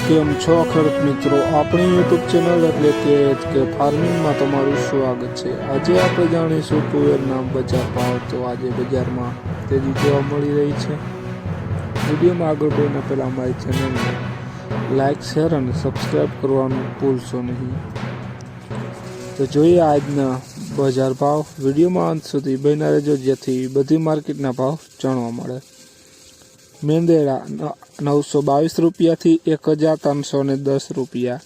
કેમ છો ખેડૂત મિત્રો, આપણી યુટ્યુબ ચેનલ એટલે કે ફાર્મિંગમાં તમારું સ્વાગત છે। આજે આપણે જાણીશું તુવેરના બજાર ભાવ। તો આજે બજારમાં તેજી જોવા મળી રહી છે। વિડીયોમાં આગળ વધવાના પહેલાં અમારી ચેનલને લાઇક, શેર અને સબસ્ક્રાઈબ કરવાનું ભૂલશો નહીં। તો જોઈએ આજના બજાર ભાવ। વિડીયોમાં અંત સુધી બન્યા રહેજો જેથી બધી માર્કેટના ભાવ જાણવા મળે। મેંદેડા 922 રૂપિયાથી 1310 રૂપિયા,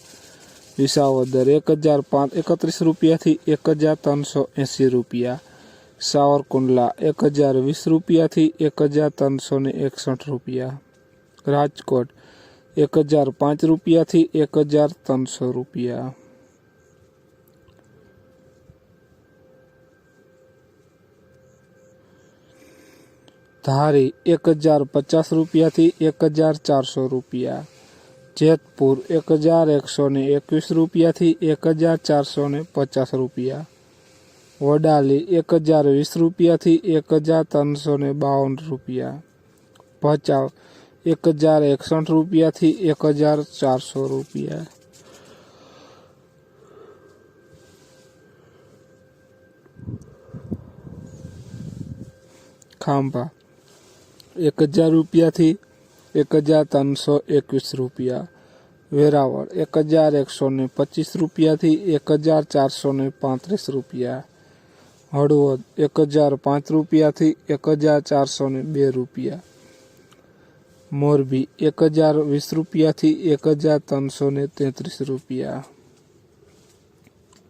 વિસાવદર 1031 રૂપિયાથી 1380 રૂપિયા, સાવરકુંડલા 1020 રૂપિયાથી 1361 રૂપિયા, રાજકોટ 1005 રૂપિયાથી 1300 રૂપિયા, धारी 1050 રૂપિયાથી 1400 રૂપિયા, જેતપુર 1121 રૂપિયાથી 1450 રૂપિયા, વડાલી 1020 રૂપિયાથી 1352 રૂપિયા, ભચાઉ 1061 રૂપિયાથી 1400 રૂપિયા, ખાંભા 1000 રૂપિયાથી 1321 રૂપિયા, વેરાવળ 1125 રૂપિયાથી 1435 રૂપિયા, હળવદ 1005 રૂપિયાથી 1402 રૂપિયા, મોરબી 1020 રૂપિયાથી 1333 રૂપિયા।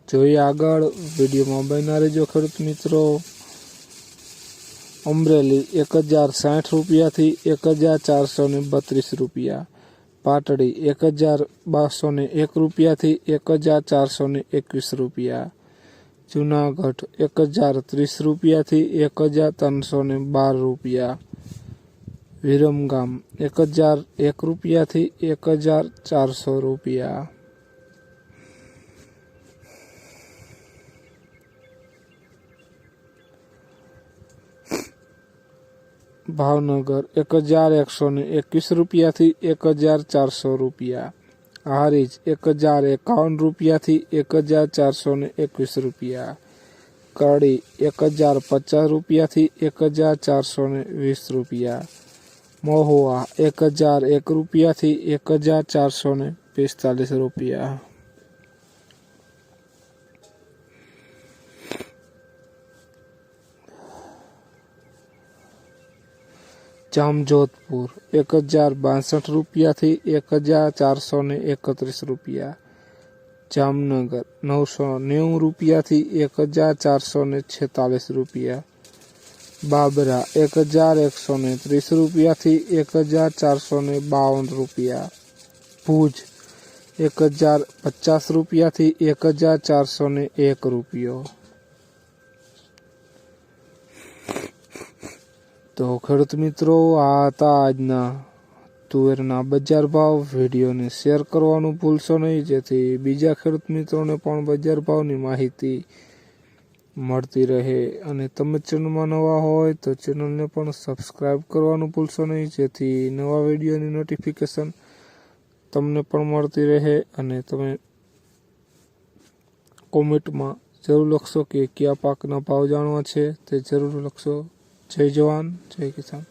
જોઈએ આગળ, વિડીયોમાં બન્યા રહેજો ખેડૂત મિત્રો। અમરેલી 1060 રૂપિયાથી 1432 રૂપિયા, પાટડી 1201 રૂપિયાથી 1421 રૂપિયા, જુનાગઢ 1030 રૂપિયાથી 1312 રૂપિયા, વિરમગામ 1001 રૂપિયાથી 1400 રૂપિયા, ભાવનગર 1121 રૂપિયાથી 1400 રૂપિયા, હારીજ 1051 રૂપિયાથી 1421 રૂપિયા, કડી 1050 રૂપિયાથી 1420 રૂપિયા, મહુવા 1001 રૂપિયાથી 1445 રૂપિયા, જામજોધપુર 1062 રૂપિયાથી 1431 રૂપિયા, જામનગર 990 રૂપિયાથી 1446 રૂપિયા, બાબરા 1130 રૂપિયાથી 1452 રૂપિયા, ભુજ 1050 રૂપિયાથી 1401 રૂપિયો। તો ખેડૂત મિત્રો, આ હતા આજના તુવેરના બજાર ભાવ। વિડીયોને શેર કરવાનું ભૂલશો નહીં જેથી બીજા ખેડૂત મિત્રોને પણ બજાર ભાવની માહિતી મળતી રહે। અને તમે ચેનલમાં નવા હોય તો ચેનલને પણ સબસ્ક્રાઈબ કરવાનું ભૂલશો નહીં જેથી નવા વિડીયોની નોટિફિકેશન તમને પણ મળતી રહે। અને તમે કોમેન્ટમાં જરૂર લખશો કે કયા પાકના ભાવ જાણવા છે તે જરૂર લખશો। જય જવાન, જય કિસાન।